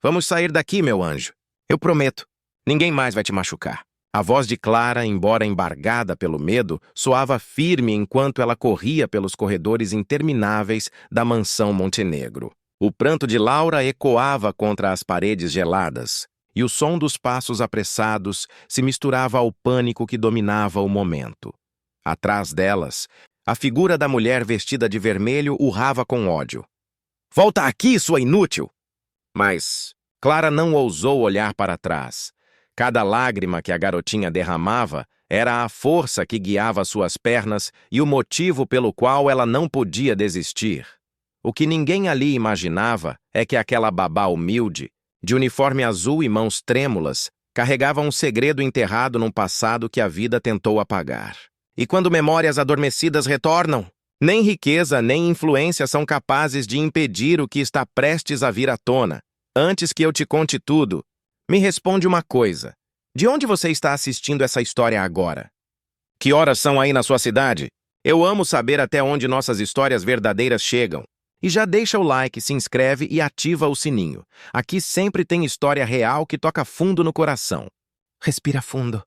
Vamos sair daqui, meu anjo. Eu prometo. Ninguém mais vai te machucar. A voz de Clara, embora embargada pelo medo, soava firme enquanto ela corria pelos corredores intermináveis da mansão Montenegro. O pranto de Laura ecoava contra as paredes geladas, e o som dos passos apressados se misturava ao pânico que dominava o momento. Atrás delas, a figura da mulher vestida de vermelho urrava com ódio. "Volta aqui, sua inútil!" Mas Clara não ousou olhar para trás. Cada lágrima que a garotinha derramava era a força que guiava suas pernas e o motivo pelo qual ela não podia desistir. O que ninguém ali imaginava é que aquela babá humilde, de uniforme azul e mãos trêmulas, carregava um segredo enterrado num passado que a vida tentou apagar. E quando memórias adormecidas retornam, nem riqueza nem influência são capazes de impedir o que está prestes a vir à tona. Antes que eu te conte tudo, me responde uma coisa. De onde você está assistindo essa história agora? Que horas são aí na sua cidade? Eu amo saber até onde nossas histórias verdadeiras chegam. E já deixa o like, se inscreve e ativa o sininho. Aqui sempre tem história real que toca fundo no coração. Respira fundo,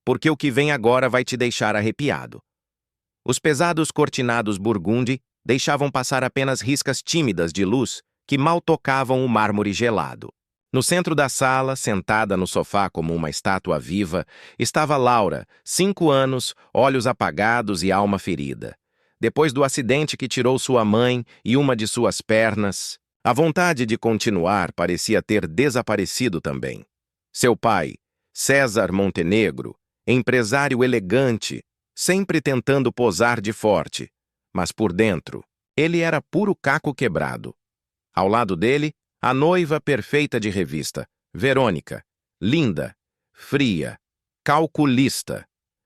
porque o que vem agora vai te deixar arrepiado. Os pesados cortinados burgundy deixavam passar apenas riscas tímidas de luz que mal tocavam o mármore gelado. No centro da sala, sentada no sofá como uma estátua viva, estava Laura, 5 anos, olhos apagados e alma ferida. Depois do acidente que tirou sua mãe e uma de suas pernas, a vontade de continuar parecia ter desaparecido também. Seu pai, César Montenegro, empresário elegante, sempre tentando posar de forte, mas por dentro, ele era puro caco quebrado. Ao lado dele, a noiva perfeita de revista, Verônica, linda, fria, calculista.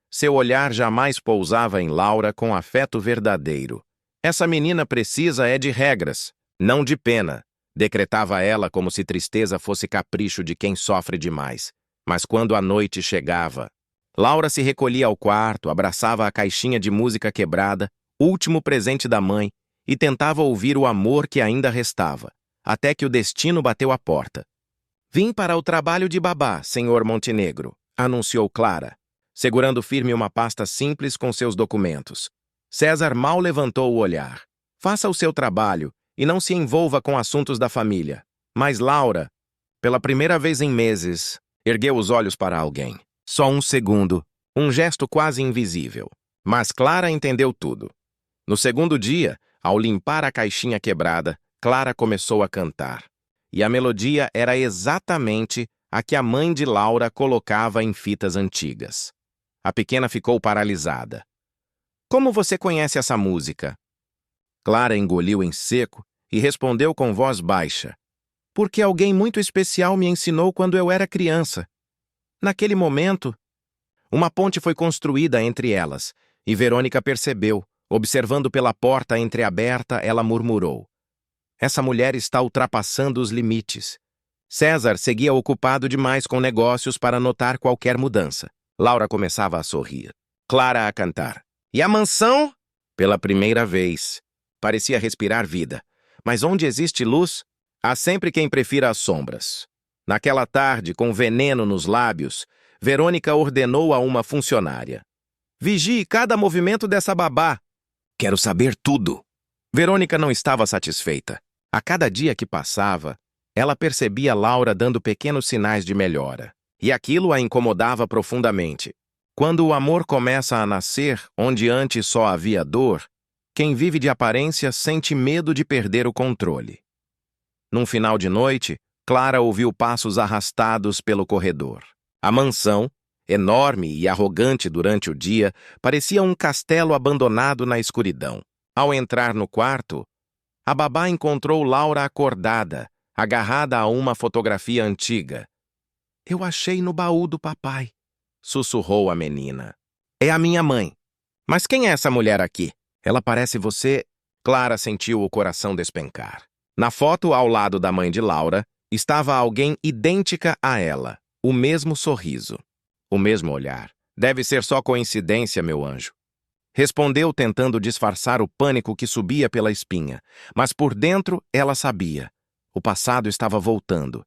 Seu olhar jamais pousava em Laura com afeto verdadeiro. Essa menina precisa é de regras, não de pena, decretava ela como se tristeza fosse capricho de quem sofre demais. Mas quando a noite chegava, Laura se recolhia ao quarto, abraçava a caixinha de música quebrada, último presente da mãe, e tentava ouvir o amor que ainda restava, até que o destino bateu à porta. "Vim para o trabalho de babá, senhor Montenegro", anunciou Clara, segurando firme uma pasta simples com seus documentos. César mal levantou o olhar. "Faça o seu trabalho e não se envolva com assuntos da família." Mas Laura, pela primeira vez em meses, ergueu os olhos para alguém. Só um segundo, um gesto quase invisível. Mas Clara entendeu tudo. No segundo dia, ao limpar a caixinha quebrada, Clara começou a cantar. E a melodia era exatamente a que a mãe de Laura colocava em fitas antigas. A pequena ficou paralisada. "Como você conhece essa música?" Clara engoliu em seco e respondeu com voz baixa. "Porque alguém muito especial me ensinou quando eu era criança." Naquele momento, uma ponte foi construída entre elas, e Verônica percebeu. Observando pela porta entreaberta, ela murmurou: "Essa mulher está ultrapassando os limites." César seguia ocupado demais com negócios para notar qualquer mudança. Laura começava a sorrir. Clara a cantar. "E a mansão?" Pela primeira vez. Parecia respirar vida. Mas onde existe luz, há sempre quem prefira as sombras. Naquela tarde, com veneno nos lábios, Verônica ordenou a uma funcionária: "Vigie cada movimento dessa babá. Quero saber tudo." Verônica não estava satisfeita. A cada dia que passava, ela percebia Laura dando pequenos sinais de melhora. E aquilo a incomodava profundamente. Quando o amor começa a nascer, onde antes só havia dor, quem vive de aparência sente medo de perder o controle. Num final de noite, Clara ouviu passos arrastados pelo corredor. A mansão, enorme e arrogante durante o dia, parecia um castelo abandonado na escuridão. Ao entrar no quarto, a babá encontrou Laura acordada, agarrada a uma fotografia antiga. "Eu achei no baú do papai", sussurrou a menina. "É a minha mãe." "Mas quem é essa mulher aqui? Ela parece você." Clara sentiu o coração despencar. Na foto ao lado da mãe de Laura, estava alguém idêntica a ela, o mesmo sorriso, o mesmo olhar. "Deve ser só coincidência, meu anjo." Respondeu tentando disfarçar o pânico que subia pela espinha, mas por dentro ela sabia. O passado estava voltando.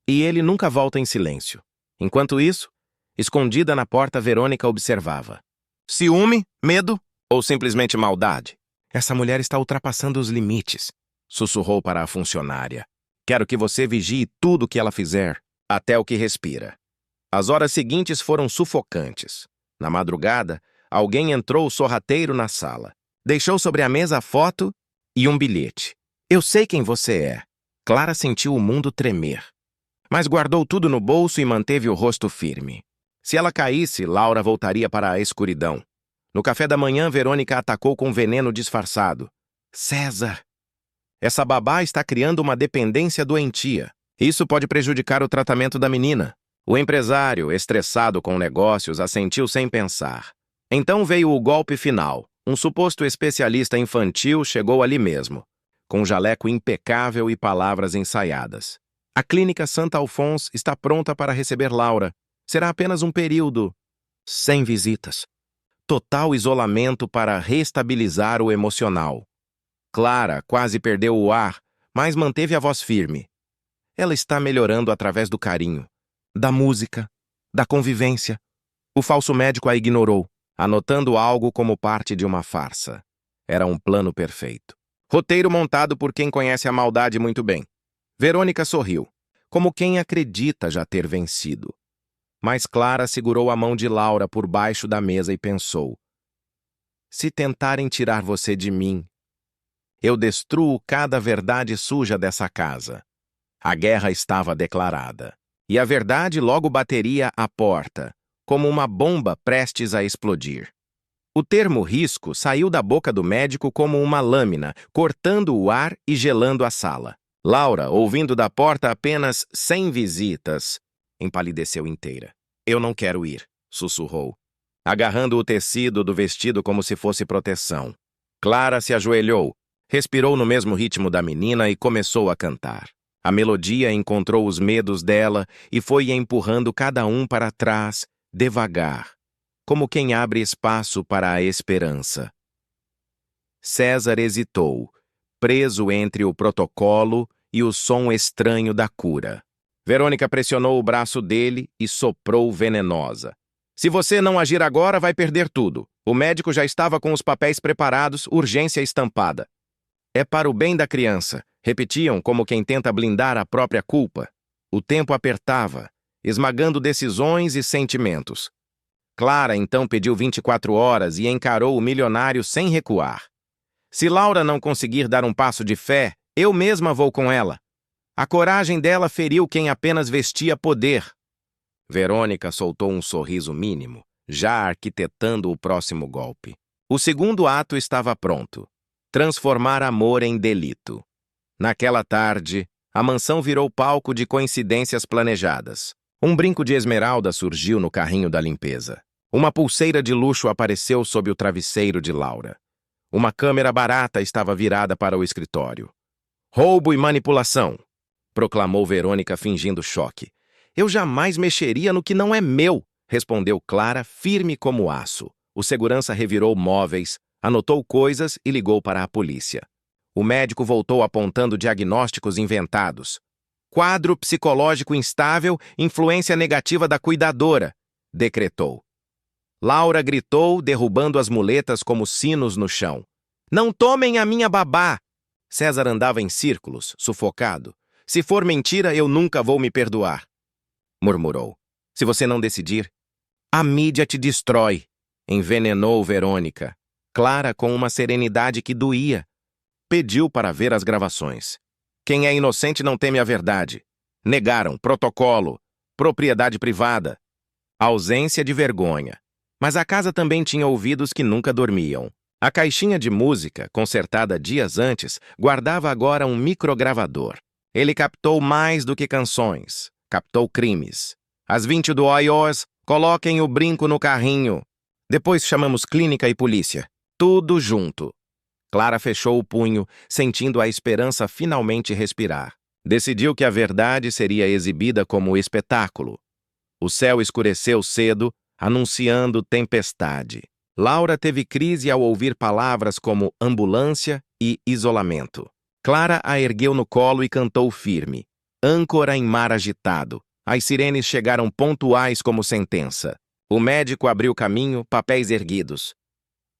E ele nunca volta em silêncio. Enquanto isso, escondida na porta, Verônica observava. Ciúme? Medo? Ou simplesmente maldade? Essa mulher está ultrapassando os limites, sussurrou para a funcionária. Quero que você vigie tudo o que ela fizer, até o que respira. As horas seguintes foram sufocantes. Na madrugada, alguém entrou sorrateiro na sala. Deixou sobre a mesa a foto e um bilhete. Eu sei quem você é. Clara sentiu o mundo tremer. Mas guardou tudo no bolso e manteve o rosto firme. Se ela caísse, Laura voltaria para a escuridão. No café da manhã, Verônica atacou com veneno disfarçado. César! Essa babá está criando uma dependência doentia. Isso pode prejudicar o tratamento da menina. O empresário, estressado com negócios, assentiu sem pensar. Então veio o golpe final. Um suposto especialista infantil chegou ali mesmo, com um jaleco impecável e palavras ensaiadas. A Clínica Santa Alphonse está pronta para receber Laura. Será apenas um período, sem visitas. Total isolamento para reestabilizar o emocional. Clara quase perdeu o ar, mas manteve a voz firme. Ela está melhorando através do carinho, da música, da convivência. O falso médico a ignorou, anotando algo como parte de uma farsa. Era um plano perfeito. Roteiro montado por quem conhece a maldade muito bem. Verônica sorriu, como quem acredita já ter vencido. Mas Clara segurou a mão de Laura por baixo da mesa e pensou. Se tentarem tirar você de mim, eu destruo cada verdade suja dessa casa. A guerra estava declarada. E a verdade logo bateria à porta, como uma bomba prestes a explodir. O termo risco saiu da boca do médico como uma lâmina, cortando o ar e gelando a sala. Laura, ouvindo da porta apenas 100 visitas, empalideceu inteira. Eu não quero ir, sussurrou, agarrando o tecido do vestido como se fosse proteção. Clara se ajoelhou, respirou no mesmo ritmo da menina e começou a cantar. A melodia encontrou os medos dela e foi empurrando cada um para trás, devagar, como quem abre espaço para a esperança. César hesitou, preso entre o protocolo e o som estranho da cura. Verônica pressionou o braço dele e soprou venenosa. Se você não agir agora, vai perder tudo. O médico já estava com os papéis preparados, urgência estampada. É para o bem da criança, repetiam como quem tenta blindar a própria culpa. O tempo apertava, esmagando decisões e sentimentos. Clara então pediu 24 horas e encarou o milionário sem recuar. Se Laura não conseguir dar um passo de fé, eu mesma vou com ela. A coragem dela feriu quem apenas vestia poder. Verônica soltou um sorriso mínimo, já arquitetando o próximo golpe. O segundo ato estava pronto. Transformar amor em delito. Naquela tarde, a mansão virou palco de coincidências planejadas. Um brinco de esmeralda surgiu no carrinho da limpeza. Uma pulseira de luxo apareceu sob o travesseiro de Laura. Uma câmera barata estava virada para o escritório. Roubo e manipulação, proclamou Verônica fingindo choque. Eu jamais mexeria no que não é meu, respondeu Clara, firme como aço. O segurança revirou móveis, anotou coisas e ligou para a polícia. O médico voltou apontando diagnósticos inventados. Quadro psicológico instável, influência negativa da cuidadora, decretou. Laura gritou, derrubando as muletas como sinos no chão. Não tomem a minha babá! César andava em círculos, sufocado. Se for mentira, eu nunca vou me perdoar, murmurou. Se você não decidir, a mídia te destrói, envenenou Verônica. Clara, com uma serenidade que doía, pediu para ver as gravações. Quem é inocente não teme a verdade. Negaram protocolo, propriedade privada, ausência de vergonha. Mas a casa também tinha ouvidos que nunca dormiam. A caixinha de música, consertada dias antes, guardava agora um microgravador. Ele captou mais do que canções. Captou crimes. Às 22 horas, coloquem o brinco no carrinho. Depois chamamos clínica e polícia. Tudo junto. Clara fechou o punho, sentindo a esperança finalmente respirar. Decidiu que a verdade seria exibida como espetáculo. O céu escureceu cedo, anunciando tempestade. Laura teve crise ao ouvir palavras como ambulância e isolamento. Clara a ergueu no colo e cantou firme. âncora em mar agitado. As sirenes chegaram pontuais como sentença. O médico abriu caminho, papéis erguidos.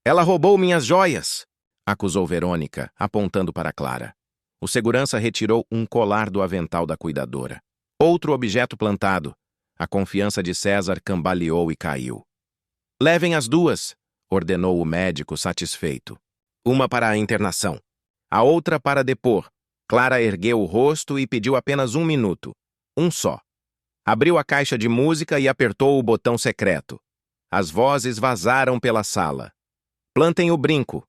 Ela roubou minhas joias, acusou Verônica, apontando para Clara. O segurança retirou um colar do avental da cuidadora. Outro objeto plantado. A confiança de César cambaleou e caiu. Levem as duas, ordenou o médico satisfeito. Uma para a internação, a outra para depor. Clara ergueu o rosto e pediu apenas 1 minuto. Um só. Abriu a caixa de música e apertou o botão secreto. As vozes vazaram pela sala. Plantem o brinco.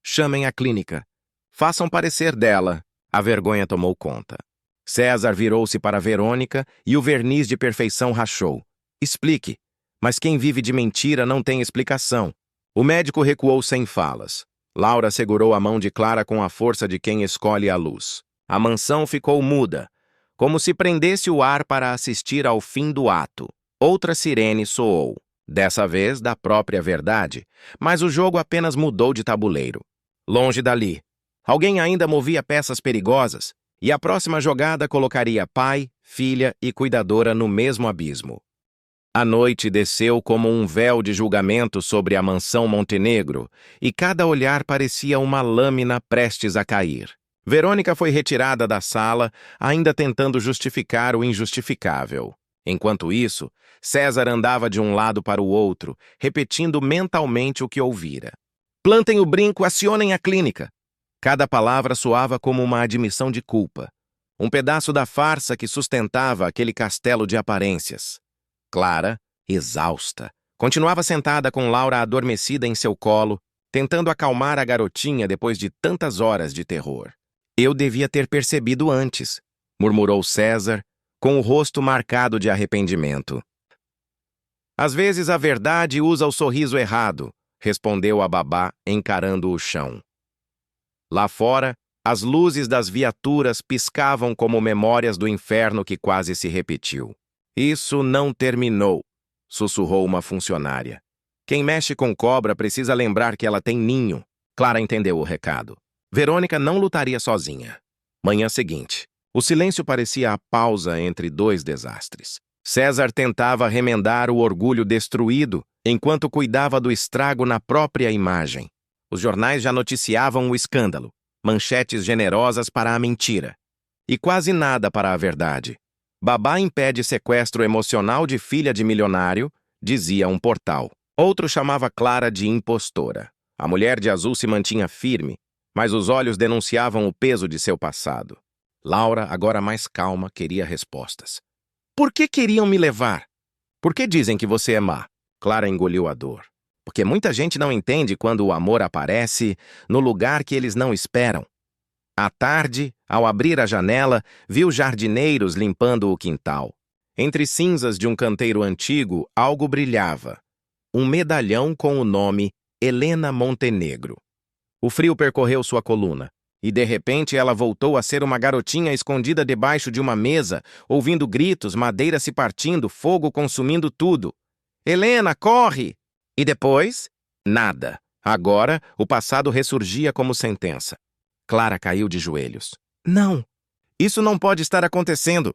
Chamem a clínica. Façam parecer dela. A vergonha tomou conta. César virou-se para Verônica e o verniz de perfeição rachou. Explique. Mas quem vive de mentira não tem explicação. O médico recuou sem falas. Laura segurou a mão de Clara com a força de quem escolhe a luz. A mansão ficou muda, como se prendesse o ar para assistir ao fim do ato. Outra sirene soou, dessa vez da própria verdade, mas o jogo apenas mudou de tabuleiro. Longe dali, alguém ainda movia peças perigosas, e a próxima jogada colocaria pai, filha e cuidadora no mesmo abismo. A noite desceu como um véu de julgamento sobre a mansão Montenegro, e cada olhar parecia uma lâmina prestes a cair. Verônica foi retirada da sala, ainda tentando justificar o injustificável. Enquanto isso, César andava de um lado para o outro, repetindo mentalmente o que ouvira. Plantem o brinco, acionem a clínica. Cada palavra soava como uma admissão de culpa. Um pedaço da farsa que sustentava aquele castelo de aparências. Clara, exausta, continuava sentada com Laura adormecida em seu colo, tentando acalmar a garotinha depois de tantas horas de terror. Eu devia ter percebido antes, murmurou César, com o rosto marcado de arrependimento. Às vezes a verdade usa o sorriso errado, respondeu a babá, encarando o chão. Lá fora, as luzes das viaturas piscavam como memórias do inferno que quase se repetiu. Isso não terminou, sussurrou uma funcionária. Quem mexe com cobra precisa lembrar que ela tem ninho. Clara entendeu o recado. Verônica não lutaria sozinha. Manhã seguinte, o silêncio parecia a pausa entre dois desastres. César tentava remendar o orgulho destruído, enquanto cuidava do estrago na própria imagem. Os jornais já noticiavam o escândalo, manchetes generosas para a mentira. E quase nada para a verdade. Babá impede sequestro emocional de filha de milionário, dizia um portal. Outro chamava Clara de impostora. A mulher de azul se mantinha firme, mas os olhos denunciavam o peso de seu passado. Laura, agora mais calma, queria respostas. Por que queriam me levar? Por que dizem que você é má? Clara engoliu a dor. Porque muita gente não entende quando o amor aparece no lugar que eles não esperam. À tarde, ao abrir a janela, viu jardineiros limpando o quintal. Entre cinzas de um canteiro antigo, algo brilhava. Um medalhão com o nome Helena Montenegro. O frio percorreu sua coluna, e de repente ela voltou a ser uma garotinha escondida debaixo de uma mesa, ouvindo gritos, madeira se partindo, fogo consumindo tudo. Helena, corre! E depois? Nada. Agora, o passado ressurgia como sentença. Clara caiu de joelhos. Não! Isso não pode estar acontecendo!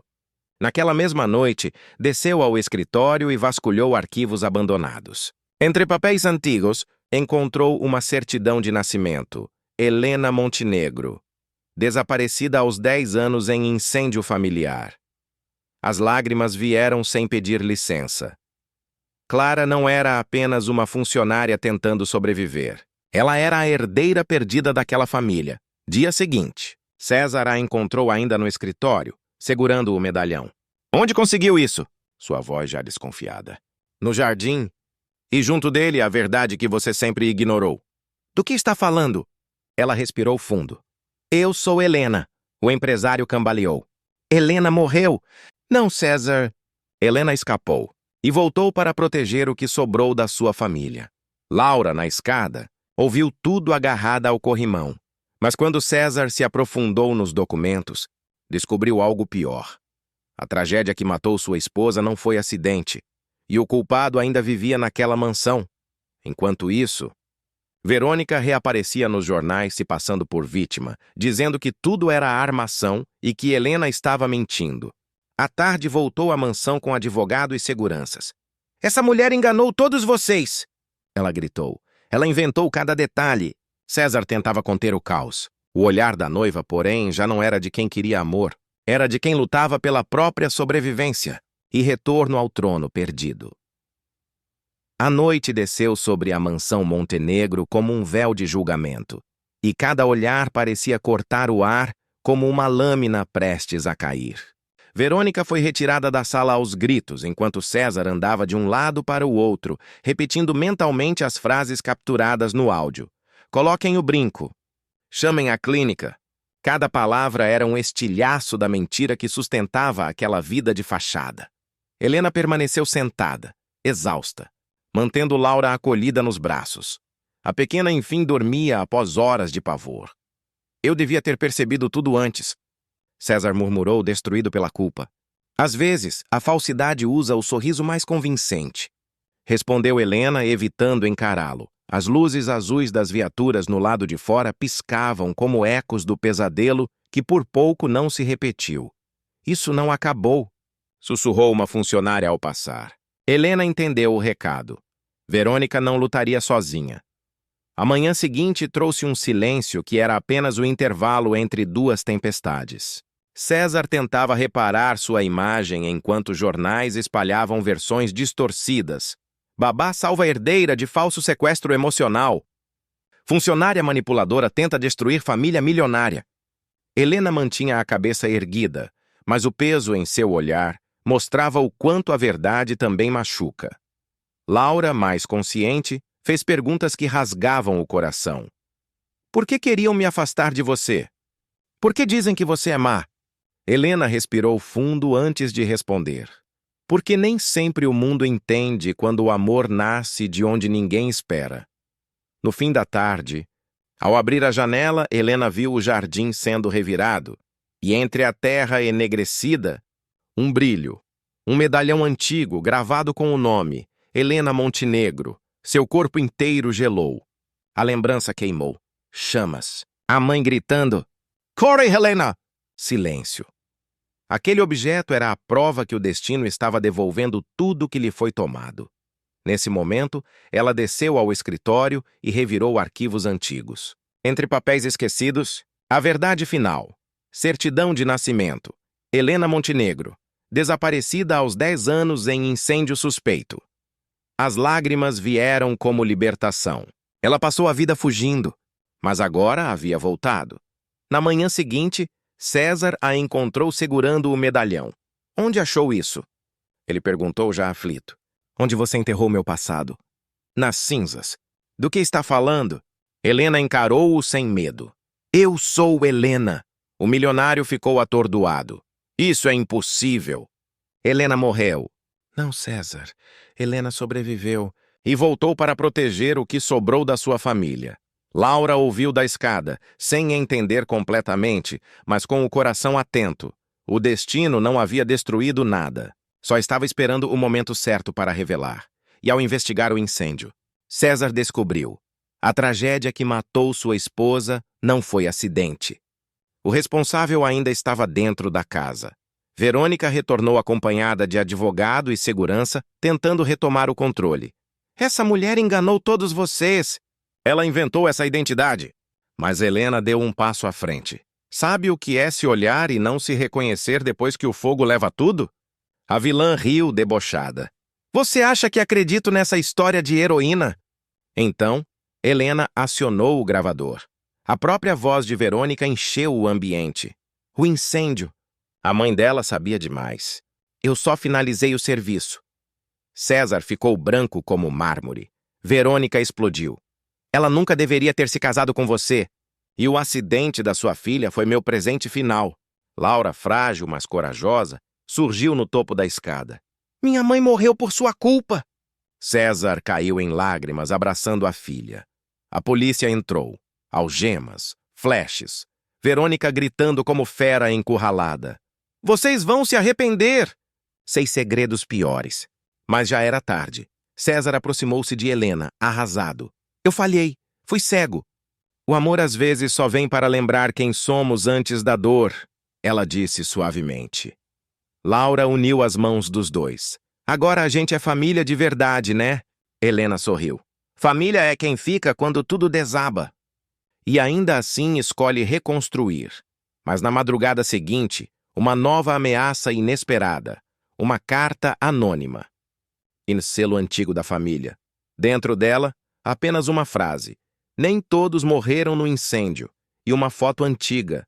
Naquela mesma noite, desceu ao escritório e vasculhou arquivos abandonados. Entre papéis antigos, encontrou uma certidão de nascimento. Helena Montenegro. Desaparecida aos 10 anos em incêndio familiar. As lágrimas vieram sem pedir licença. Clara não era apenas uma funcionária tentando sobreviver. Ela era a herdeira perdida daquela família. Dia seguinte, César a encontrou ainda no escritório, segurando o medalhão. Onde conseguiu isso? Sua voz já desconfiada. No jardim. E junto dele a verdade que você sempre ignorou. Do que está falando? Ela respirou fundo. Eu sou Helena. O empresário cambaleou. Helena morreu. Não, César. Helena escapou e voltou para proteger o que sobrou da sua família. Laura, na escada, ouviu tudo agarrada ao corrimão. Mas quando César se aprofundou nos documentos, descobriu algo pior. A tragédia que matou sua esposa não foi acidente, e o culpado ainda vivia naquela mansão. Enquanto isso, Verônica reaparecia nos jornais se passando por vítima, dizendo que tudo era armação e que Helena estava mentindo. À tarde voltou à mansão com advogado e seguranças. "Essa mulher enganou todos vocês!" ela gritou. Ela inventou cada detalhe. César tentava conter o caos. O olhar da noiva, porém, já não era de quem queria amor. Era de quem lutava pela própria sobrevivência e retorno ao trono perdido. A noite desceu sobre a mansão Montenegro como um véu de julgamento, e cada olhar parecia cortar o ar como uma lâmina prestes a cair. Verônica foi retirada da sala aos gritos, enquanto César andava de um lado para o outro, repetindo mentalmente as frases capturadas no áudio. "Coloquem o brinco. Chamem a clínica." Cada palavra era um estilhaço da mentira que sustentava aquela vida de fachada. Helena permaneceu sentada, exausta, mantendo Laura acolhida nos braços. A pequena, enfim, dormia após horas de pavor. "Eu devia ter percebido tudo antes," César murmurou, destruído pela culpa. "Às vezes, a falsidade usa o sorriso mais convincente," respondeu Helena, evitando encará-lo. As luzes azuis das viaturas no lado de fora piscavam como ecos do pesadelo que por pouco não se repetiu. "Isso não acabou," sussurrou uma funcionária ao passar. Helena entendeu o recado. Verônica não lutaria sozinha. A manhã seguinte trouxe um silêncio que era apenas o intervalo entre duas tempestades. César tentava reparar sua imagem enquanto jornais espalhavam versões distorcidas. Babá salva herdeira de falso sequestro emocional. Funcionária manipuladora tenta destruir família milionária. Helena mantinha a cabeça erguida, mas o peso em seu olhar mostrava o quanto a verdade também machuca. Laura, mais consciente, fez perguntas que rasgavam o coração. "Por que queriam me afastar de você? Por que dizem que você é má?" Helena respirou fundo antes de responder. "Porque nem sempre o mundo entende quando o amor nasce de onde ninguém espera." No fim da tarde, ao abrir a janela, Helena viu o jardim sendo revirado, e entre a terra enegrecida, um brilho, um medalhão antigo gravado com o nome, Helena Montenegro. Seu corpo inteiro gelou. A lembrança queimou. Chamas. A mãe gritando: "Corre, Helena!" Silêncio. Aquele objeto era a prova que o destino estava devolvendo tudo que lhe foi tomado. Nesse momento, ela desceu ao escritório e revirou arquivos antigos. Entre papéis esquecidos, a verdade final. Certidão de nascimento. Helena Montenegro. Desaparecida aos 10 anos em incêndio suspeito. As lágrimas vieram como libertação. Ela passou a vida fugindo, mas agora havia voltado. Na manhã seguinte, César a encontrou segurando o medalhão. "Onde achou isso?" ele perguntou já aflito. "Onde você enterrou meu passado?" "Nas cinzas." "Do que está falando?" Helena encarou-o sem medo. "Eu sou Helena." O milionário ficou atordoado. "Isso é impossível." "Helena morreu." "Não, César. Helena sobreviveu." E voltou para proteger o que sobrou da sua família. Laura ouviu da escada, sem entender completamente, mas com o coração atento. O destino não havia destruído nada. Só estava esperando o momento certo para revelar. E ao investigar o incêndio, César descobriu. A tragédia que matou sua esposa não foi acidente. O responsável ainda estava dentro da casa. Verônica retornou acompanhada de advogado e segurança, tentando retomar o controle. "Essa mulher enganou todos vocês." "Ela inventou essa identidade." Mas Helena deu um passo à frente. "Sabe o que é se olhar e não se reconhecer depois que o fogo leva tudo?" A vilã riu debochada. "Você acha que acredito nessa história de heroína?" Então, Helena acionou o gravador. A própria voz de Verônica encheu o ambiente. "O incêndio." A mãe dela sabia demais. "Eu só finalizei o serviço." César ficou branco como mármore. Verônica explodiu. "Ela nunca deveria ter se casado com você. E o acidente da sua filha foi meu presente final." Laura, frágil, mas corajosa, surgiu no topo da escada. "Minha mãe morreu por sua culpa." César caiu em lágrimas, abraçando a filha. A polícia entrou. Algemas, flashes. Verônica gritando como fera encurralada. "Vocês vão se arrepender!" 6 segredos piores. Mas já era tarde. César aproximou-se de Helena, arrasado. "Eu falhei. Fui cego. O amor às vezes só vem para lembrar quem somos antes da dor, ela disse suavemente. Laura uniu as mãos dos dois. Agora a gente é família de verdade, né? Helena sorriu. Família é quem fica quando tudo desaba. E ainda assim escolhe reconstruir. Mas na madrugada seguinte, uma nova ameaça inesperada. Uma carta anônima. Em selo antigo da família. Dentro dela, apenas uma frase. Nem todos morreram no incêndio. E uma foto antiga.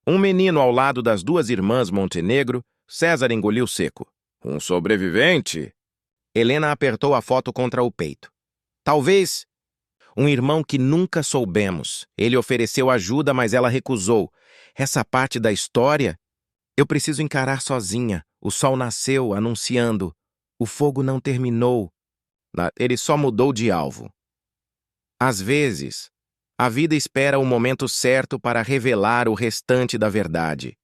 Um menino ao lado das duas irmãs Montenegro, César engoliu seco. Um sobrevivente? Helena apertou a foto contra o peito. Talvez um irmão que nunca soubemos. Ele ofereceu ajuda, mas ela recusou. Essa parte da história, eu preciso encarar sozinha. O sol nasceu, anunciando. O fogo não terminou. Ele só mudou de alvo. Às vezes, a vida espera o momento certo para revelar o restante da verdade.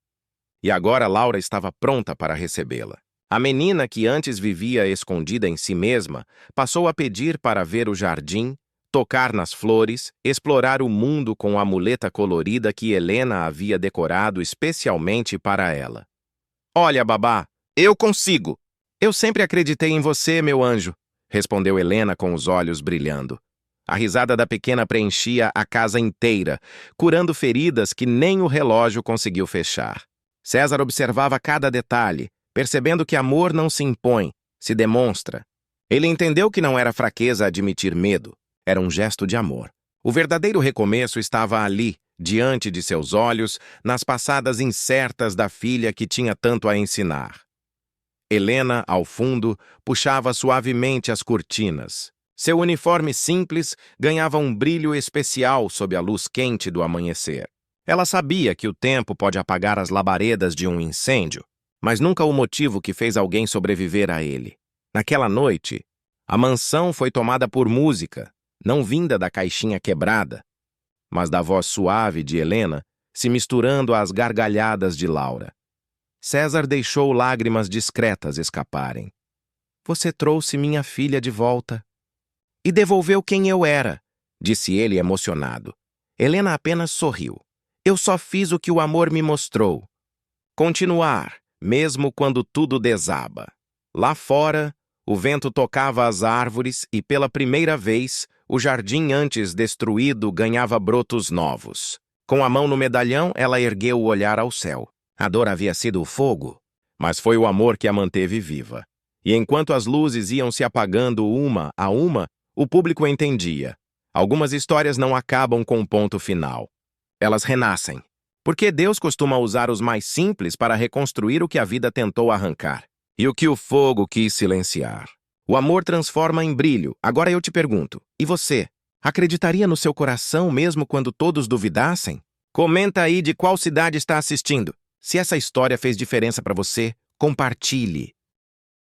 E agora Laura estava pronta para recebê-la. A menina que antes vivia escondida em si mesma passou a pedir para ver o jardim, tocar nas flores, explorar o mundo com a muleta colorida que Helena havia decorado especialmente para ela. Olha, babá, eu consigo! Eu sempre acreditei em você, meu anjo, respondeu Helena com os olhos brilhando. A risada da pequena preenchia a casa inteira, curando feridas que nem o relógio conseguiu fechar. César observava cada detalhe, percebendo que amor não se impõe, se demonstra. Ele entendeu que não era fraqueza admitir medo, era um gesto de amor. O verdadeiro recomeço estava ali, diante de seus olhos, nas passadas incertas da filha que tinha tanto a ensinar. Helena, ao fundo, puxava suavemente as cortinas. Seu uniforme simples ganhava um brilho especial sob a luz quente do amanhecer. Ela sabia que o tempo pode apagar as labaredas de um incêndio, mas nunca o motivo que fez alguém sobreviver a ele. Naquela noite, a mansão foi tomada por música, não vinda da caixinha quebrada, mas da voz suave de Helena se misturando às gargalhadas de Laura. César deixou lágrimas discretas escaparem. Você trouxe minha filha de volta. E devolveu quem eu era, disse ele emocionado. Helena apenas sorriu. Eu só fiz o que o amor me mostrou. Continuar, mesmo quando tudo desaba. Lá fora, o vento tocava as árvores e, pela primeira vez, o jardim antes destruído ganhava brotos novos. Com a mão no medalhão, ela ergueu o olhar ao céu. A dor havia sido o fogo, mas foi o amor que a manteve viva. E enquanto as luzes iam se apagando uma a uma, o público entendia. Algumas histórias não acabam com um ponto final. Elas renascem. Porque Deus costuma usar os mais simples para reconstruir o que a vida tentou arrancar. E o que o fogo quis silenciar. O amor transforma em brilho. Agora eu te pergunto, e você? Acreditaria no seu coração mesmo quando todos duvidassem? Comenta aí de qual cidade está assistindo. Se essa história fez diferença para você, compartilhe.